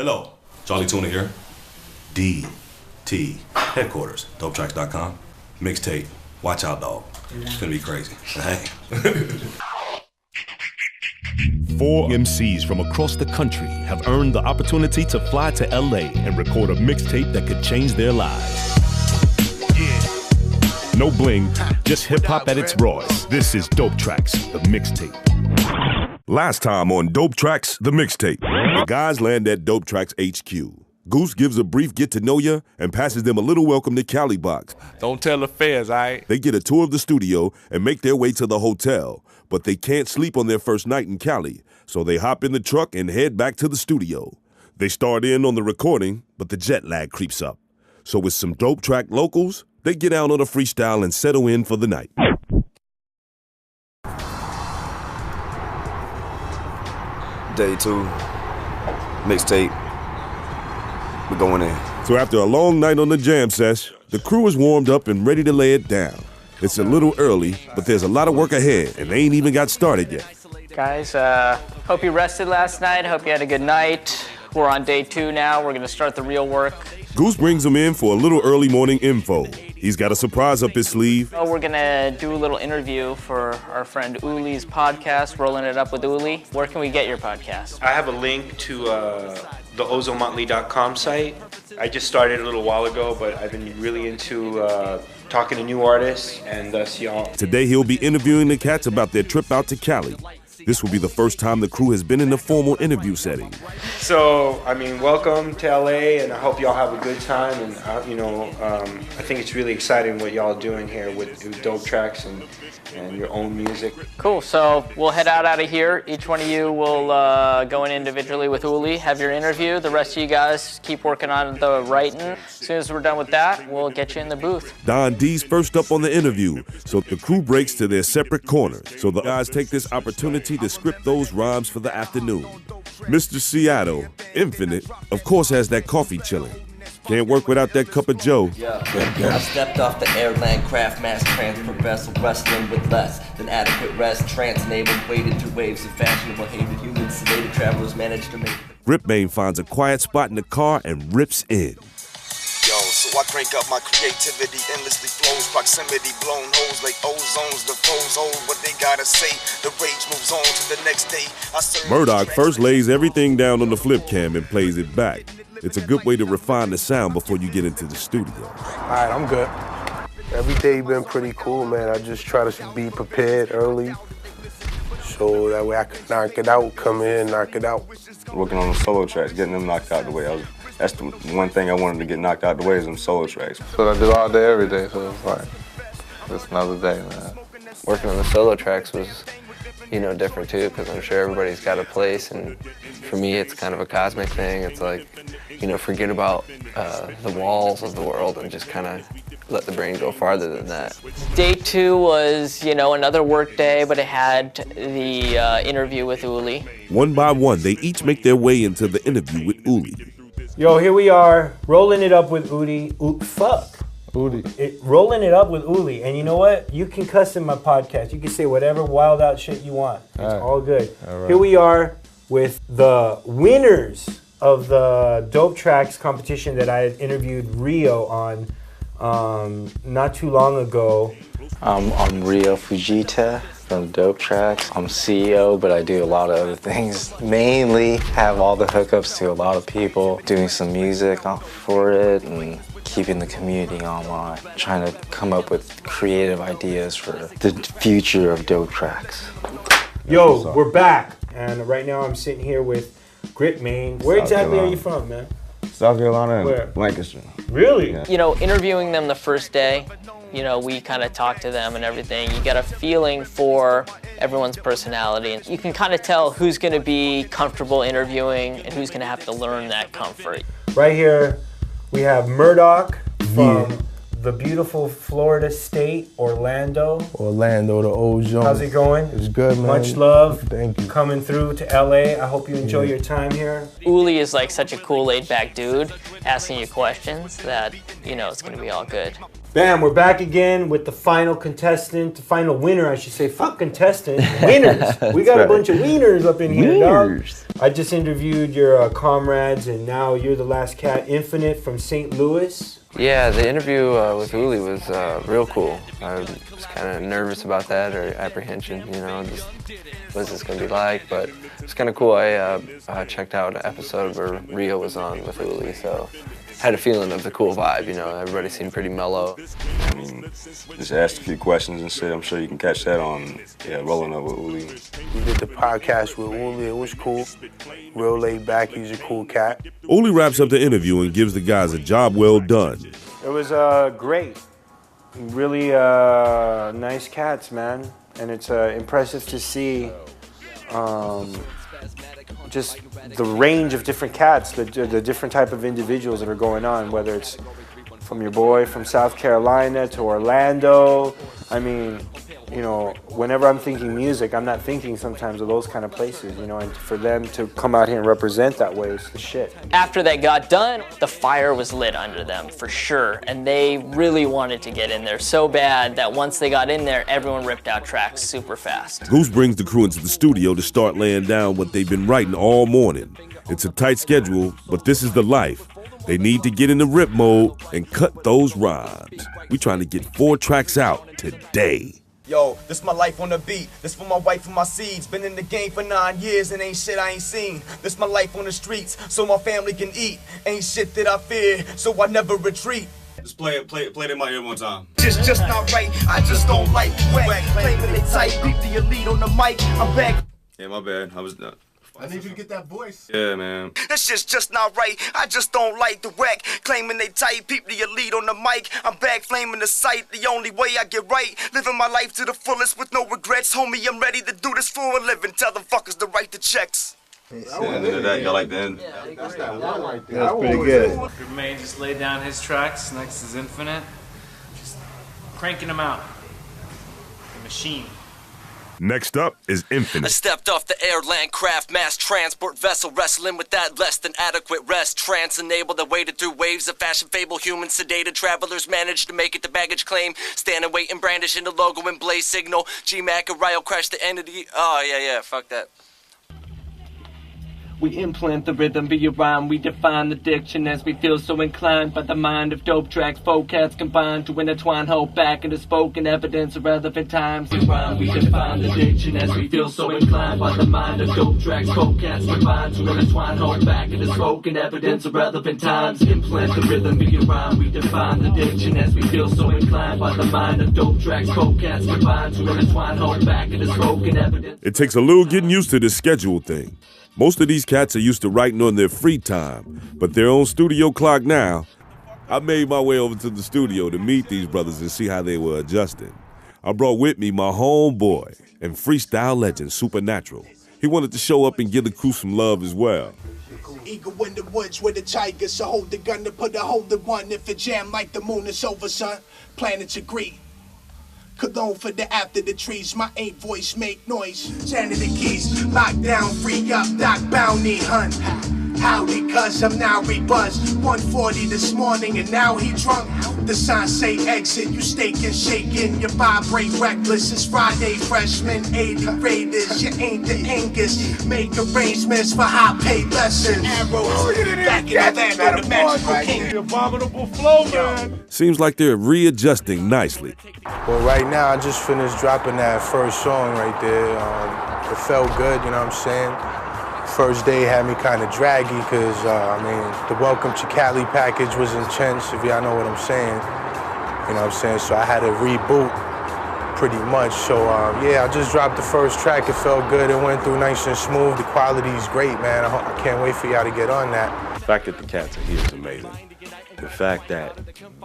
Hello, Charlie Tuna here. DT headquarters, DopeTracks.com. Mixtape. Watch out, dog. It's gonna be crazy. Hey. 4 MCs from across the country have earned the opportunity to fly to LA and record a mixtape that could change their lives. No bling, just hip-hop at its rawest. This is DopeTracks, the mixtape. Last time on DopeTracks, the mixtape. The guys land at DopeTracks HQ. Goose gives a brief get-to-know-ya and passes them a little welcome to Cali box. Don't tell the feds, all right? They get a tour of the studio and make their way to the hotel, but they can't sleep on their first night in Cali, so they hop in the truck and head back to the studio. They start in on the recording, but the jet lag creeps up. So with some dope track locals, they get out on a freestyle and settle in for the night. Day 2, mixtape, we're going in. So after a long night on the jam sesh, the crew is warmed up and ready to lay it down. It's a little early, but there's a lot of work ahead, and they ain't even got started yet. Guys, hope you rested last night. Hope you had a good night. We're on day 2 now. We're gonna start the real work. Goose brings them in for a little early morning info. He's got a surprise up his sleeve. We're gonna do a little interview for our friend Uli's podcast, Rolling It Up with Uli. Where can we get your podcast? I have a link to the ozomotley.com site. I just started a little while ago, but I've been really into talking to new artists, and thus y'all. Today he'll be interviewing the cats about their trip out to Cali. This will be the first time the crew has been in a formal interview setting. So, I mean, welcome to LA, and I hope y'all have a good time. And I think it's really exciting what y'all are doing here with DopeTracks and your own music. Cool. So we'll head out of here. Each one of you will go in individually with Uli, have your interview. The rest of you guys keep working on the writing. As soon as we're done with that, we'll get you in the booth. Don D's first up on the interview, so the crew breaks to their separate corners. So the guys take this opportunity to script those rhymes for the afternoon. Mr. Seattle, Infinite, of course has that coffee chilling. Can't work without that cup of Joe. I stepped off the airline craft mass transfer vessel, wrestling with less than adequate rest. Trans-enabled, waded through waves of fashionable hated humans. Sedated travelers managed to make it. Ripmane finds a quiet spot in the car and rips in. Yo, so I crank up my creativity, endlessly flows, proximity, blown holes like ozones, the foes hold what they gotta say, the rage moves on to the next day. Murdoch first lays everything down on the flip cam and plays it back. It's a good way to refine the sound before you get into the studio. All right, I'm good. Every day been pretty cool, man. I just try to be prepared early, so that way I can knock it out, come in, knock it out. Working on the solo tracks, getting them knocked out the way. That's the one thing I wanted to get knocked out the way is them solo tracks. So I do all day, every day, so it's like, it's another day, man. Working on the solo tracks was, different too, because I'm sure everybody's got a place, and for me it's kind of a cosmic thing. It's like, forget about the walls of the world and just kind of let the brain go farther than that. Day 2 was, another work day, but it had the interview with Uli. One by one, they each make their way into the interview with Uli. Yo, here we are, rolling it up with Uli. Rolling it up with Uli. And you know what? You can cuss in my podcast. You can say whatever wild out shit you want. It's all good. All right. Here we are with the winners of the DopeTracks competition that I had interviewed Rio on not too long ago. I'm Rio Fujita from DopeTracks. I'm CEO, but I do a lot of other things. Mainly have all the hookups to a lot of people, doing some music for it and keeping the community online, trying to come up with creative ideas for the future of DopeTracks. Yo, we're back, and right now I'm sitting here with Ripmane. Where exactly are you from, man? South Carolina and Lancaster. Really? Yeah. Interviewing them the first day, we kind of talked to them and everything. You get a feeling for everyone's personality, and you can kind of tell who's going to be comfortable interviewing and who's going to have to learn that comfort. Right here, we have Murdoch from the beautiful Florida state, Orlando, the old zone. How's it going? It's good, man. Much love. Thank you. Coming through to LA. I hope you enjoy your time here. Uli is like such a cool, laid-back dude, asking you questions that, it's going to be all good. Bam, we're back again with the final contestant, the final winner, I should say. Fuck contestant, winners. We got a bunch of wieners up in here, dog. I just interviewed your comrades, and now you're the last cat, Infinite from St. Louis. Yeah, the interview with Uli was real cool. I was kind of nervous about that, or apprehension, you know, just what's this going to be like, but it's kind of cool. I checked out an episode where Rio was on with Uli, so had a feeling of the cool vibe, you know, everybody seemed pretty mellow. I mean, just asked a few questions and shit. I'm sure you can catch that on, Rolling Up with Uli. We did the podcast with Uli. It was cool. Real laid back. He's a cool cat. Uli wraps up the interview and gives the guys a job well done. It was great. Really nice cats, man. And it's impressive to see just the range of different cats, the different type of individuals that are going on, whether it's from your boy from South Carolina to Orlando. I mean, you know, whenever I'm thinking music, I'm not thinking sometimes of those kind of places, you know, and for them to come out here and represent that way is the shit. After they got done, the fire was lit under them, for sure, and they really wanted to get in there so bad that once they got in there, everyone ripped out tracks super fast. Goose brings the crew into the studio to start laying down what they've been writing all morning. It's a tight schedule, but this is the life. They need to get into rip mode and cut those rhymes. We trying to get 4 tracks out today. Yo, this my life on the beat. This for my wife and my seeds. Been in the game for 9 years and ain't shit I ain't seen. This my life on the streets so my family can eat. Ain't shit that I fear, so I never retreat. Just play it in my ear one time. Just not right. I just don't like whack. Claiming they tight, beat the elite on the mic. I'm back. Yeah, my bad. I need you to get that voice. Yeah, man. That shit's just not right. I just don't like the whack. Claiming they tight, peep the elite on the mic. I'm back flaming the sight. The only way I get right. Living my life to the fullest with no regrets. Homie, I'm ready to do this for a living. Tell them fuckers to write the checks. Y'all like the end? That's that one right there. That's pretty good. May just laid down his tracks. Next is Infinite. Just cranking them out. The machine. Next up is Infinite. I stepped off the air, land craft, mass transport vessel, wrestling with that less than adequate rest. Trance enabled, I waded through waves of fashion fable. Humans sedated, travelers managed to make it to baggage claim. Standing, waiting, brandishing the logo and blaze signal. G-Mac and Ryo crashed the entity. Oh, yeah, fuck that. We implant the rhythm via rhyme. We define the diction as we feel so inclined by the mind of dope tracks. Folk cats combined to intertwine, hold back into spoken evidence of relevant times. In rhyme, we define the diction as we feel so inclined by the mind of dope tracks. Folk cats combined to intertwine, hold back into spoken evidence of relevant times. Implant the rhythm via rhyme. We define the diction as we feel so inclined by the mind of dope tracks. Folk cats combined to intertwine, hold back into spoken evidence. It takes a little getting used to this schedule thing. Most of these cats are used to writing on their free time, but their own studio clock now. I made my way over to the studio to meet these brothers and see how they were adjusting. I brought with me my homeboy and freestyle legend, Supernatural. He wanted to show up and give the crew some love as well. Eagle in the woods with the tigers, so hold the gun to put a hold in one. If it jam like the moon, it's over, son. Planets agree. Cologne for the after the trees, my 8 voice make noise. Janet the keys, lock down, free up, doc bounty hunt. Howdy, cuz I'm now rebuzzed. 140 this morning and now he drunk. The sign say exit, you staking, shaking, you vibrate reckless. It's Friday, freshman, 80 Raiders, you ain't the Angus. Make arrangements for high paid lessons. Arrows, back in the land of the magical king. Abominable flow, man. Seems like they're readjusting nicely. Well, right now I just finished dropping that first song right there. It felt good, you know what I'm saying? First day had me kind of draggy because, the Welcome to Cali package was intense, if y'all know what I'm saying. You know what I'm saying? So I had to reboot pretty much. So, I just dropped the first track. It felt good. It went through nice and smooth. The quality's great, man. I can't wait for y'all to get on that. The fact that the cats are here is amazing. The fact that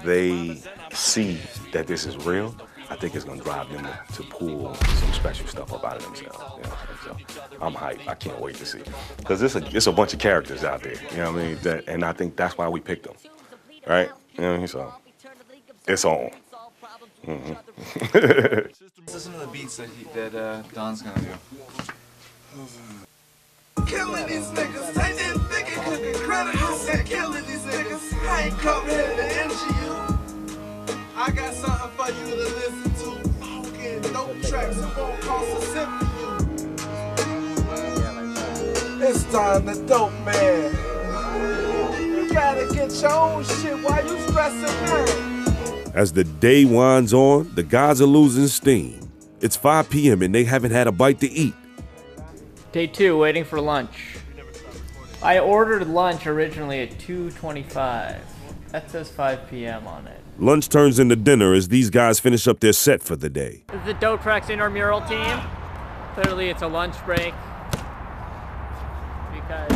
they see that this is real, I think it's gonna drive them to pull some special stuff up out of themselves. You know? So I'm hyped. I can't wait to see. Because it's a bunch of characters out there, you know what I mean? And I think that's why we picked them, right? You know what I mean? So it's on. Listen to the beats that Don's gonna do. Killing these niggas, I didn't think it could be credited. I said killing these niggas, I ain't come here to injure you. I got something for you to listen to. Fucking dope tracks, it won't cost a cent for you. It's Don the dope man. You better get your own shit while you stressing out. As the day winds on, the guys are losing steam. It's 5 p.m. and they haven't had a bite to eat. Day 2, waiting for lunch. I ordered lunch originally at 2:25. That says 5 p.m. on it. Lunch turns into dinner as these guys finish up their set for the day. This is the DopeTracks intramural team. Clearly it's a lunch break. Because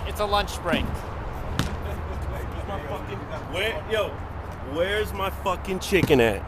it's a lunch break. Where's my fucking chicken at?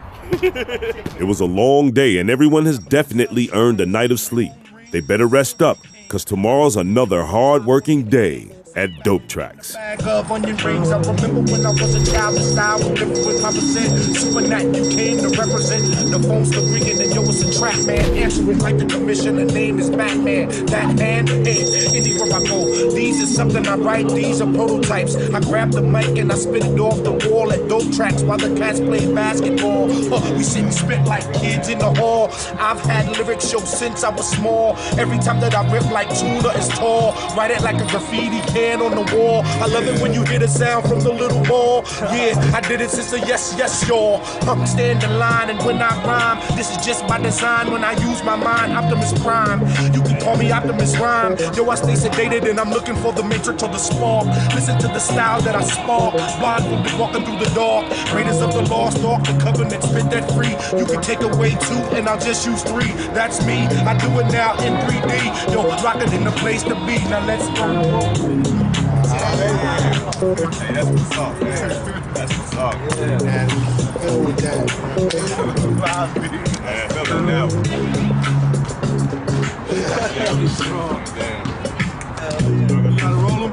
It was a long day and everyone has definitely earned a night of sleep. They better rest up, because tomorrow's another hard-working day at DopeTracks. Bag of onion rings. I remember when I was a child, the style was different with 5%. Super Nat, you came to represent. The phone's still ringing and yo, it's a trap, man. Answering like the commissioner, name is Batman. That man, hey, anywhere I go. These is something I write, these are prototypes. I grab the mic and I spit it off the wall at DopeTracks while the cats play basketball. We sit and spit like kids in the hall. I've had lyrics show since I was small. Every time that I rip like Tuna is tall. Write it like a graffiti can on the wall. I love it when you hear the sound from the little ball. Yeah, I did it since a yes, y'all. Stand in line, and when I rhyme, this is just by design. When I use my mind, Optimus Prime. You can call me Optimus Rhyme. Yo, I stay sedated and I'm looking for the matrix or the spark. Listen to the style that I spark. Blindfolded walking through the dark. Raiders of the lost ark, the covenant, spit that free. You can take away 2 and I'll just use 3. That's me. I do it now in 3D. Yo, rockin' in the place to be. Now let's go. Hey, that's what's up, man. That's what's up. Yeah. Go with that. Man, feel it now. Damn, strong. You gotta roll them?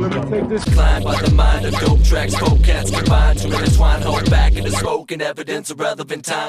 Let me take this. Inclined by the mind of DopeTracks, cats combined to intertwine, hold back in the spoken evidence of relevant time.